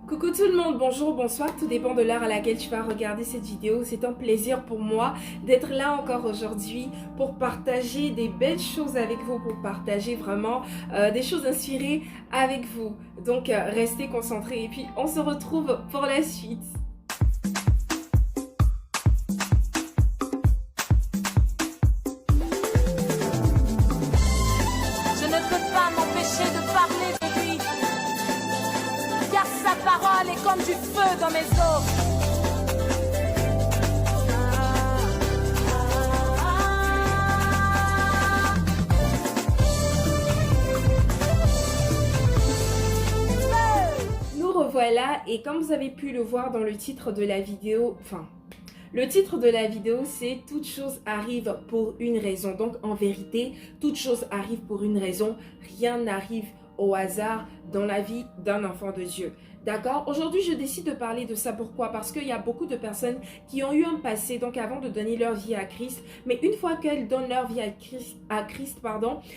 Coucou tout le monde, bonjour, bonsoir, tout dépend de l'heure à laquelle tu vas regarder cette vidéo. C'est un plaisir pour moi d'être là encore aujourd'hui pour partager des belles choses avec vous, pour partager vraiment des choses inspirées avec vous. Donc restez concentrés et puis on se retrouve pour la suite. Je ne peux pas m'empêcher de parler de lui, car sa parole est comme du feu dans mes os. Nous revoilà et comme vous avez pu le voir dans le titre de la vidéo, le titre de la vidéo, c'est « Toute chose arrive pour une raison ». Donc, en vérité, toute chose arrive pour une raison. Rien n'arrive au hasard dans la vie d'un enfant de Dieu. D'accord? Aujourd'hui, je décide de parler de ça. Pourquoi? Parce qu'il y a beaucoup de personnes qui ont eu un passé, donc avant de donner leur vie à Christ. Mais une fois qu'elles donnent leur vie à Christ,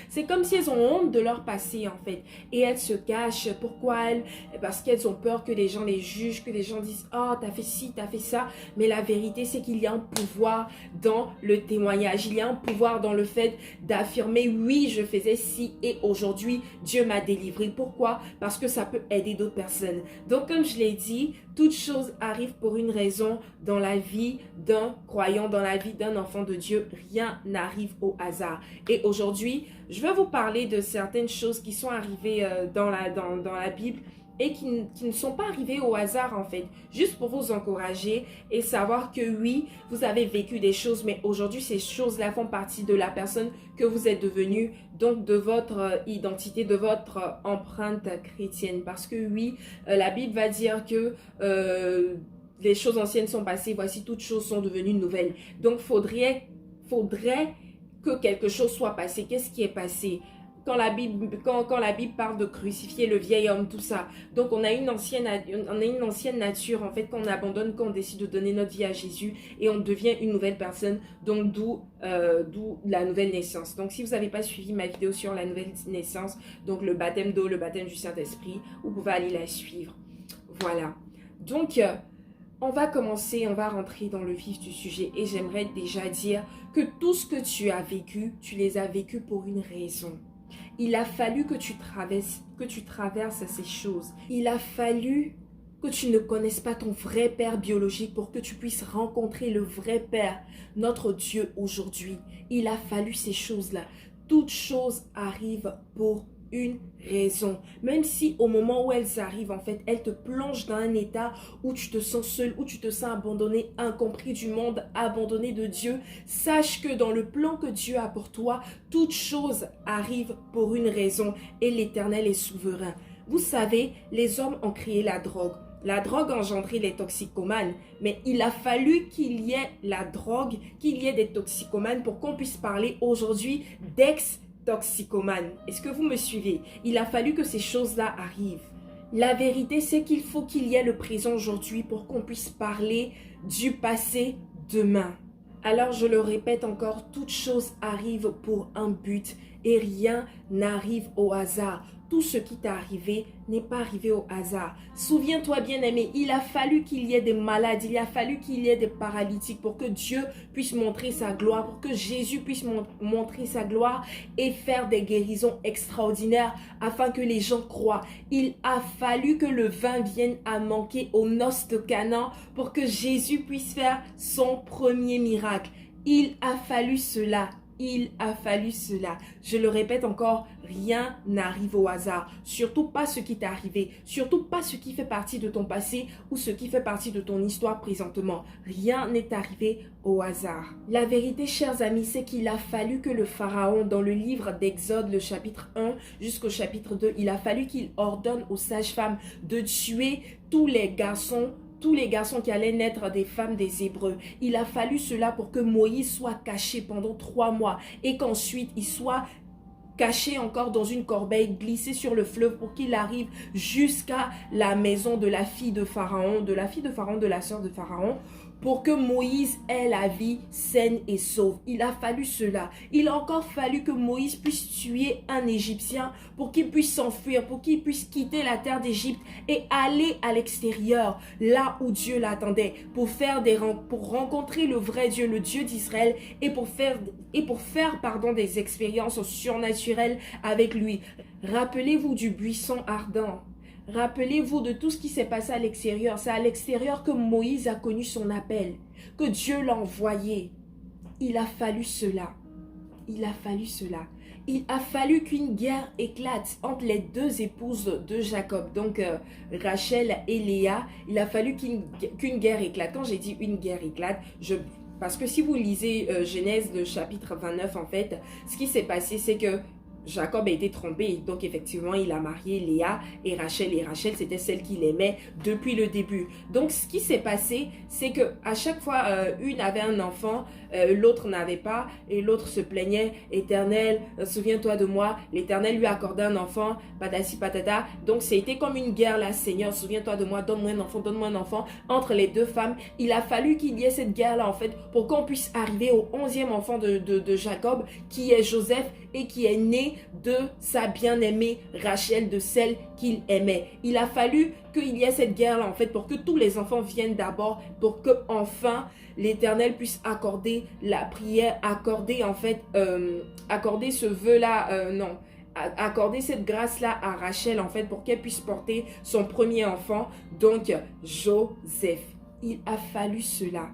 c'est comme si elles ont honte de leur passé, en fait. Et elles se cachent. Pourquoi elles? Parce qu'elles ont peur que les gens les jugent, que les gens disent « Oh, t'as fait ci, t'as fait ça ». Mais la vérité, c'est qu'il y a un pouvoir dans le témoignage. Il y a un pouvoir dans le fait d'affirmer « Oui, je faisais ci et aujourd'hui, Dieu m'a délivré ». Pourquoi? Parce que ça peut aider d'autres personnes. Donc, comme je l'ai dit, toute chose arrive pour une raison dans la vie d'un croyant, dans la vie d'un enfant de Dieu. Rien n'arrive au hasard. Et aujourd'hui, je vais vous parler de certaines choses qui sont arrivées dans la Bible et qui ne sont pas arrivées au hasard en fait. Juste pour vous encourager et savoir que oui, vous avez vécu des choses, mais aujourd'hui, ces choses-là font partie de la personne que vous êtes devenu, donc de votre identité, de votre empreinte chrétienne. Parce que oui, la Bible va dire que les choses anciennes sont passées, voici toutes choses sont devenues nouvelles. Donc, faudrait que quelque chose soit passé. Qu'est-ce qui est passé? Quand la Bible parle de crucifier le vieil homme, tout ça. Donc, on a une ancienne nature, en fait, qu'on abandonne, quand on décide de donner notre vie à Jésus et on devient une nouvelle personne. Donc, d'où la nouvelle naissance. Donc, si vous n'avez pas suivi ma vidéo sur la nouvelle naissance, donc le baptême d'eau, le baptême du Saint-Esprit, vous pouvez aller la suivre. Voilà. Donc, on va commencer, on va rentrer dans le vif du sujet et j'aimerais déjà dire que tout ce que tu as vécu, tu les as vécus pour une raison. Il a fallu que tu traverses ces choses. Il a fallu que tu ne connaisses pas ton vrai père biologique pour que tu puisses rencontrer le vrai père, notre Dieu aujourd'hui. Il a fallu ces choses-là. Toutes choses arrivent pour une raison. Même si au moment où elles arrivent, en fait, elles te plongent dans un état où tu te sens seul, où tu te sens abandonné, incompris du monde, abandonné de Dieu, sache que dans le plan que Dieu a pour toi, toute chose arrive pour une raison et l'Éternel est souverain. Vous savez, les hommes ont créé la drogue. La drogue a engendré les toxicomanes, mais il a fallu qu'il y ait la drogue, qu'il y ait des toxicomanes pour qu'on puisse parler aujourd'hui d'ex-toxicomane. Est-ce que vous me suivez? Il a fallu que ces choses-là arrivent. La vérité, c'est qu'il faut qu'il y ait le présent aujourd'hui pour qu'on puisse parler du passé demain. Alors, je le répète encore, toute chose arrive pour un but et rien n'arrive au hasard. Tout ce qui t'est arrivé n'est pas arrivé au hasard. Souviens-toi, bien-aimé, il a fallu qu'il y ait des malades, il a fallu qu'il y ait des paralytiques pour que Dieu puisse montrer sa gloire, pour que Jésus puisse montrer sa gloire et faire des guérisons extraordinaires afin que les gens croient. Il a fallu que le vin vienne à manquer aux noces de Canaan pour que Jésus puisse faire son premier miracle. Il a fallu cela. Il a fallu cela. Je le répète encore, rien n'arrive au hasard. Surtout pas ce qui t'est arrivé. Surtout pas ce qui fait partie de ton passé ou ce qui fait partie de ton histoire présentement. Rien n'est arrivé au hasard. La vérité, chers amis, c'est qu'il a fallu que le Pharaon, dans le livre d'Exode, le chapitre 1 jusqu'au chapitre 2, il a fallu qu'il ordonne aux sages-femmes de tuer tous les garçons qui allaient naître des femmes des Hébreux. Il a fallu cela pour que Moïse soit caché pendant 3 mois et qu'ensuite il soit caché encore dans une corbeille, glissé sur le fleuve pour qu'il arrive jusqu'à la maison de la fille de Pharaon, de la sœur de Pharaon, pour que Moïse ait la vie saine et sauve. Il a fallu cela. Il a encore fallu que Moïse puisse tuer un Égyptien pour qu'il puisse s'enfuir, pour qu'il puisse quitter la terre d'Égypte et aller à l'extérieur, là où Dieu l'attendait, pour rencontrer le vrai Dieu, le Dieu d'Israël, et pour faire des expériences surnaturelles avec lui. Rappelez-vous du buisson ardent. Rappelez-vous de tout ce qui s'est passé à l'extérieur. C'est à l'extérieur que Moïse a connu son appel, que Dieu l'a envoyé. Il a fallu cela. Il a fallu cela. Il a fallu qu'une guerre éclate entre les deux épouses de Jacob, donc Rachel et Léa. Il a fallu qu'une guerre éclate. Quand j'ai dit une guerre éclate, parce que si vous lisez Genèse, le chapitre 29, en fait, ce qui s'est passé, c'est que Jacob a été trompé, donc effectivement il a marié Léa et Rachel c'était celle qu'il aimait depuis le début. Donc ce qui s'est passé, c'est que à chaque fois une avait un enfant, l'autre n'avait pas, et l'autre se plaignait: Éternel, souviens-toi de moi. L'Éternel lui accordait un enfant, patati patata. Donc c'était comme une guerre là: Seigneur, souviens-toi de moi, donne-moi un enfant entre les deux femmes. Il a fallu qu'il y ait cette guerre là en fait pour qu'on puisse arriver au 11e enfant de Jacob, qui est Joseph, et qui est né de sa bien-aimée Rachel, de celle qu'il aimait. Il a fallu qu'il y ait cette guerre-là, en fait, pour que tous les enfants viennent d'abord, pour que enfin l'Éternel puisse accorder la prière, accorder ce vœu-là, accorder cette grâce-là à Rachel, en fait, pour qu'elle puisse porter son premier enfant, donc Joseph. Il a fallu cela.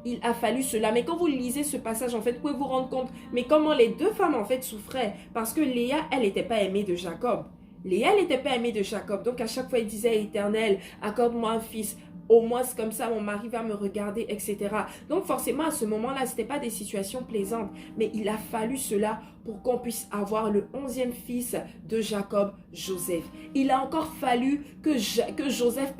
Il a fallu cela. Mais quand vous lisez ce passage, en fait, vous pouvez vous rendre compte, mais comment les deux femmes, en fait, souffraient. Parce que Léa, elle n'était pas aimée de Jacob. Léa, elle n'était pas aimée de Jacob. Donc, à chaque fois, elle disait: Éternel, accorde-moi un fils. Au moins, c'est comme ça, mon mari va me regarder, etc. Donc, forcément, à ce moment-là, ce n'était pas des situations plaisantes. Mais il a fallu cela pour qu'on puisse avoir le 11e fils de Jacob, Joseph. Il a encore fallu que Joseph,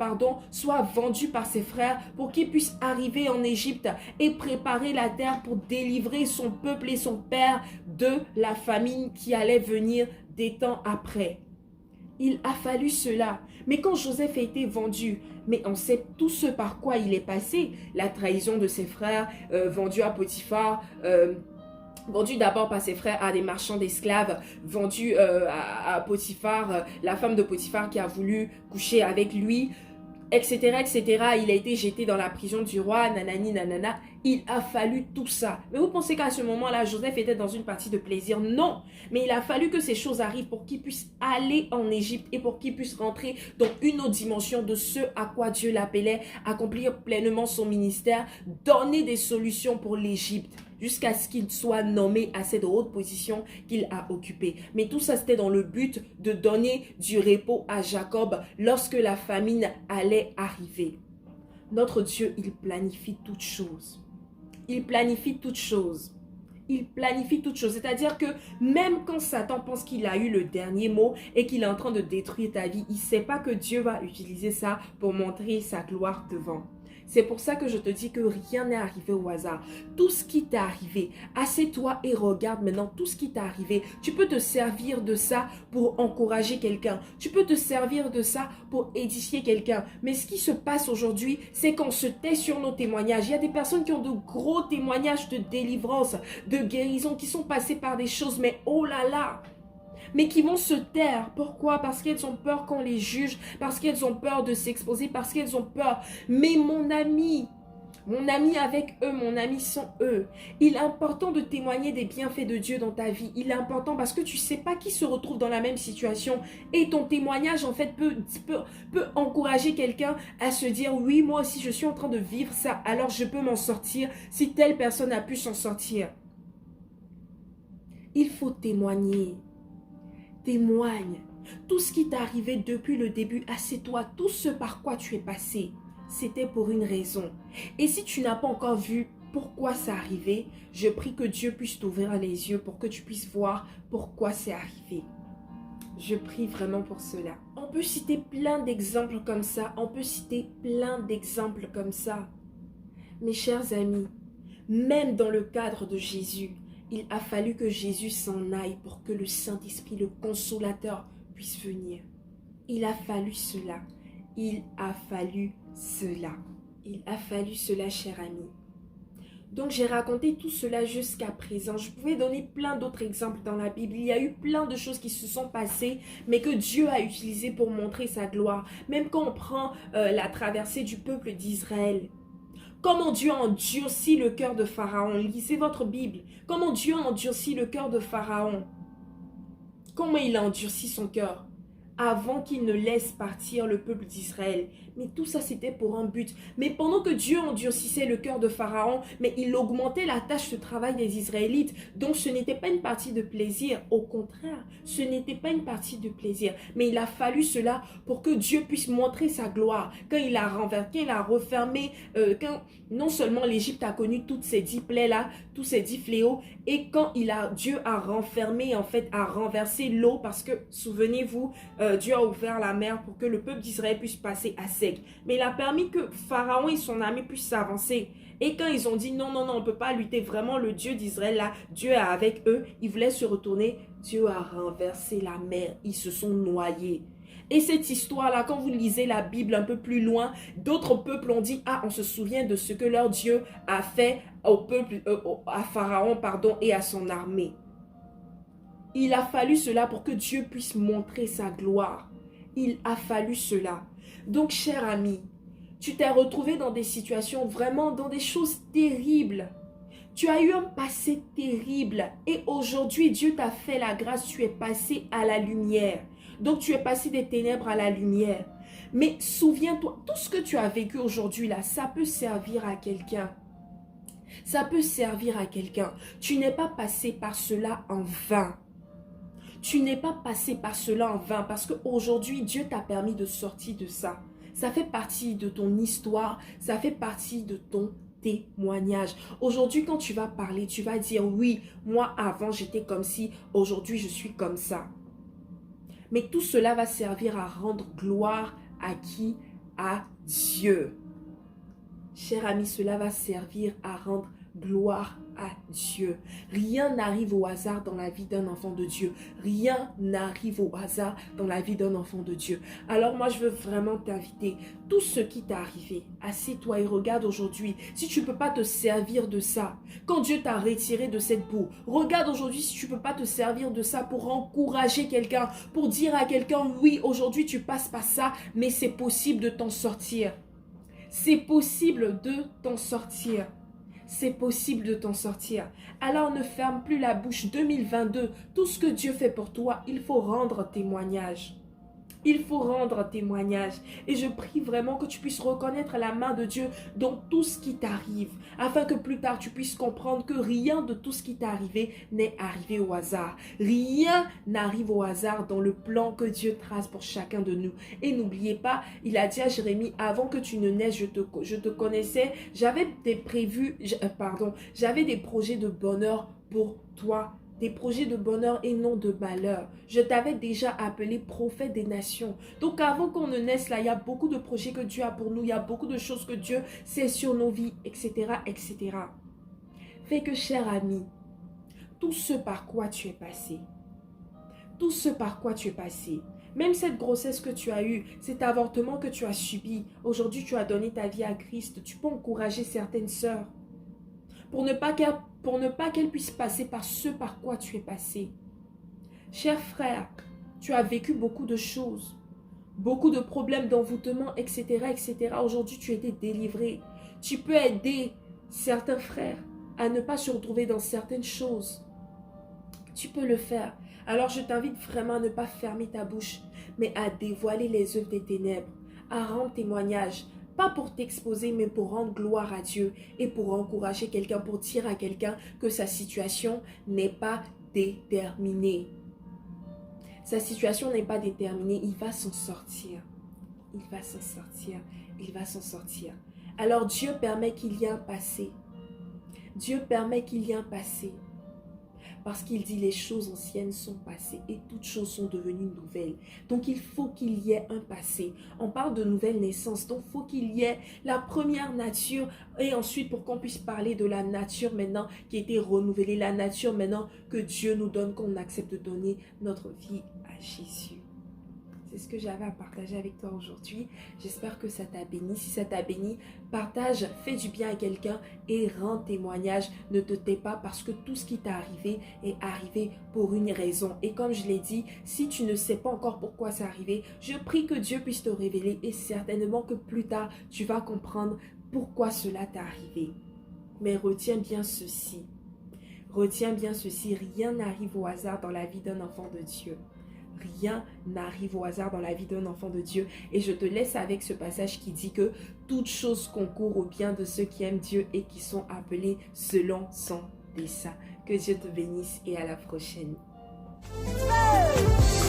soit vendu par ses frères pour qu'il puisse arriver en Égypte et préparer la terre pour délivrer son peuple et son père de la famine qui allait venir des temps après. Il a fallu cela. Mais quand Joseph a été vendu, mais on sait tout ce par quoi il est passé. La trahison de ses frères, vendu à Potiphar, vendu d'abord par ses frères à des marchands d'esclaves, vendu à Potiphar, la femme de Potiphar qui a voulu coucher avec lui, etc., etc. Il a été jeté dans la prison du roi, nanani, nanana. Il a fallu tout ça. Mais vous pensez qu'à ce moment-là, Joseph était dans une partie de plaisir? Non. Mais il a fallu que ces choses arrivent pour qu'il puisse aller en Égypte et pour qu'il puisse rentrer dans une autre dimension de ce à quoi Dieu l'appelait, accomplir pleinement son ministère, donner des solutions pour l'Égypte, jusqu'à ce qu'il soit nommé à cette haute position qu'il a occupée. Mais tout ça, c'était dans le but de donner du repos à Jacob lorsque la famine allait arriver. Notre Dieu, il planifie toutes choses. Il planifie toutes choses. Il planifie toutes choses. C'est-à-dire que même quand Satan pense qu'il a eu le dernier mot et qu'il est en train de détruire ta vie, il ne sait pas que Dieu va utiliser ça pour montrer sa gloire devant. C'est pour ça que je te dis que rien n'est arrivé au hasard. Tout ce qui t'est arrivé, assieds-toi et regarde maintenant tout ce qui t'est arrivé. Tu peux te servir de ça pour encourager quelqu'un. Tu peux te servir de ça pour édifier quelqu'un. Mais ce qui se passe aujourd'hui, c'est qu'on se tait sur nos témoignages. Il y a des personnes qui ont de gros témoignages de délivrance, de guérison, qui sont passées par des choses, mais oh là là! Mais qui vont se taire. Pourquoi? Parce qu'elles ont peur qu'on les juge, parce qu'elles ont peur de s'exposer, parce qu'elles ont peur. Mais mon ami avec eux, mon ami sans eux. Il est important de témoigner des bienfaits de Dieu dans ta vie. Il est important parce que tu ne sais pas qui se retrouve dans la même situation. Et ton témoignage, en fait, peut encourager quelqu'un à se dire: oui, moi aussi, je suis en train de vivre ça, alors je peux m'en sortir si telle personne a pu s'en sortir. Il faut témoigner. Témoigne. Tout ce qui t'est arrivé depuis le début, assieds-toi, tout ce par quoi tu es passé, c'était pour une raison. Et si tu n'as pas encore vu pourquoi c'est arrivé, je prie que Dieu puisse t'ouvrir les yeux pour que tu puisses voir pourquoi c'est arrivé. Je prie vraiment pour cela. On peut citer plein d'exemples comme ça. On peut citer plein d'exemples comme ça. Mes chers amis, même dans le cadre de Jésus, Il a fallu que Jésus s'en aille pour que le Saint-Esprit, le Consolateur, puisse venir. Il a fallu cela. Il a fallu cela. Il a fallu cela, cher ami. Donc j'ai raconté tout cela jusqu'à présent. Je pouvais donner plein d'autres exemples dans la Bible. Il y a eu plein de choses qui se sont passées, mais que Dieu a utilisées pour montrer sa gloire. Même quand on prend la traversée du peuple d'Israël. Comment Dieu a endurci le cœur de Pharaon. Lisez votre Bible. Comment Dieu a endurci le cœur de Pharaon. Comment il a endurci son cœur avant qu'il ne laisse partir le peuple d'Israël. Mais tout ça, c'était pour un but. Mais pendant que Dieu endurcissait le cœur de Pharaon, mais il augmentait la tâche de travail des Israélites. Donc, ce n'était pas une partie de plaisir. Au contraire, ce n'était pas une partie de plaisir. Mais il a fallu cela pour que Dieu puisse montrer sa gloire. Quand il a refermé, quand non seulement l'Égypte a connu toutes ces 10 plaies-là, tous ces 10 fléaux, et quand Dieu a renfermé, en fait, a renversé l'eau, parce que, souvenez-vous, Dieu a ouvert la mer pour que le peuple d'Israël puisse passer à sec. Mais il a permis que Pharaon et son armée puissent s'avancer. Et quand ils ont dit non, non, non, on ne peut pas lutter, vraiment le Dieu d'Israël là, Dieu est avec eux, ils voulaient se retourner, Dieu a renversé la mer, ils se sont noyés. Et cette histoire-là, quand vous lisez la Bible un peu plus loin, d'autres peuples ont dit, ah, on se souvient de ce que leur Dieu a fait au peuple, à Pharaon, pardon, et à son armée. Il a fallu cela pour que Dieu puisse montrer sa gloire. Il a fallu cela. Donc, cher ami, tu t'es retrouvé dans des situations, vraiment dans des choses terribles. Tu as eu un passé terrible et aujourd'hui, Dieu t'a fait la grâce, tu es passé à la lumière. Donc, tu es passé des ténèbres à la lumière. Mais souviens-toi, tout ce que tu as vécu aujourd'hui, là, ça peut servir à quelqu'un. Ça peut servir à quelqu'un. Tu n'es pas passé par cela en vain. Tu n'es pas passé par cela en vain parce qu'aujourd'hui, Dieu t'a permis de sortir de ça. Ça fait partie de ton histoire, ça fait partie de ton témoignage. Aujourd'hui, quand tu vas parler, tu vas dire oui, moi avant j'étais comme ci, aujourd'hui je suis comme ça. Mais tout cela va servir à rendre gloire à qui? À Dieu. Cher ami, cela va servir à rendre gloire à Dieu. Rien n'arrive au hasard dans la vie d'un enfant de Dieu. Rien n'arrive au hasard dans la vie d'un enfant de Dieu. Alors moi, je veux vraiment t'inviter. Tout ce qui t'est arrivé, assieds-toi et regarde aujourd'hui. Si tu ne peux pas te servir de ça, quand Dieu t'a retiré de cette boue, regarde aujourd'hui si tu ne peux pas te servir de ça pour encourager quelqu'un, pour dire à quelqu'un, oui, aujourd'hui tu passes par ça, mais c'est possible de t'en sortir. C'est possible de t'en sortir. C'est possible de t'en sortir. Alors ne ferme plus la bouche. 2022, tout ce que Dieu fait pour toi, il faut rendre témoignage. Il faut rendre témoignage. Et je prie vraiment que tu puisses reconnaître la main de Dieu dans tout ce qui t'arrive. Afin que plus tard tu puisses comprendre que rien de tout ce qui t'est arrivé n'est arrivé au hasard. Rien n'arrive au hasard dans le plan que Dieu trace pour chacun de nous. Et n'oubliez pas, il a dit à Jérémie, avant que tu ne naisses, je te connaissais. J'avais des projets de bonheur pour toi. Des projets de bonheur et non de malheur. Je t'avais déjà appelé prophète des nations. Donc avant qu'on ne naisse là, il y a beaucoup de projets que Dieu a pour nous. Il y a beaucoup de choses que Dieu sait sur nos vies, etc. etc. Fait que, cher ami, tout ce par quoi tu es passé, tout ce par quoi tu es passé, même cette grossesse que tu as eue, cet avortement que tu as subi, aujourd'hui tu as donné ta vie à Christ, tu peux encourager certaines sœurs pour ne pas qu'elles puissent passer par ce par quoi tu es passé. Cher frère, tu as vécu beaucoup de choses, beaucoup de problèmes d'envoûtement, etc., etc. Aujourd'hui, tu as été délivré. Tu peux aider certains frères à ne pas se retrouver dans certaines choses. Tu peux le faire. Alors, je t'invite vraiment à ne pas fermer ta bouche, mais à dévoiler les œuvres des ténèbres, à rendre témoignage. Pas pour t'exposer, mais pour rendre gloire à Dieu et pour encourager quelqu'un, pour dire à quelqu'un que sa situation n'est pas déterminée. Sa situation n'est pas déterminée, il va s'en sortir. Il va s'en sortir, il va s'en sortir. Alors Dieu permet qu'il y ait un passé. Dieu permet qu'il y ait un passé. Parce qu'il dit les choses anciennes sont passées et toutes choses sont devenues nouvelles. Donc il faut qu'il y ait un passé. On parle de nouvelle naissance, donc il faut qu'il y ait la première nature et ensuite pour qu'on puisse parler de la nature maintenant qui a été renouvelée, la nature maintenant que Dieu nous donne, qu'on accepte de donner notre vie à Jésus. C'est ce que j'avais à partager avec toi aujourd'hui. J'espère que ça t'a béni. Si ça t'a béni, partage, fais du bien à quelqu'un et rends témoignage. Ne te tais pas parce que tout ce qui t'est arrivé est arrivé pour une raison. Et comme je l'ai dit, si tu ne sais pas encore pourquoi c'est arrivé, je prie que Dieu puisse te révéler et certainement que plus tard, tu vas comprendre pourquoi cela t'est arrivé. Mais retiens bien ceci. Retiens bien ceci, rien n'arrive au hasard dans la vie d'un enfant de Dieu. Rien n'arrive au hasard dans la vie d'un enfant de Dieu. Et je te laisse avec ce passage qui dit que toute chose concourt au bien de ceux qui aiment Dieu et qui sont appelés selon son dessein. Que Dieu te bénisse et à la prochaine.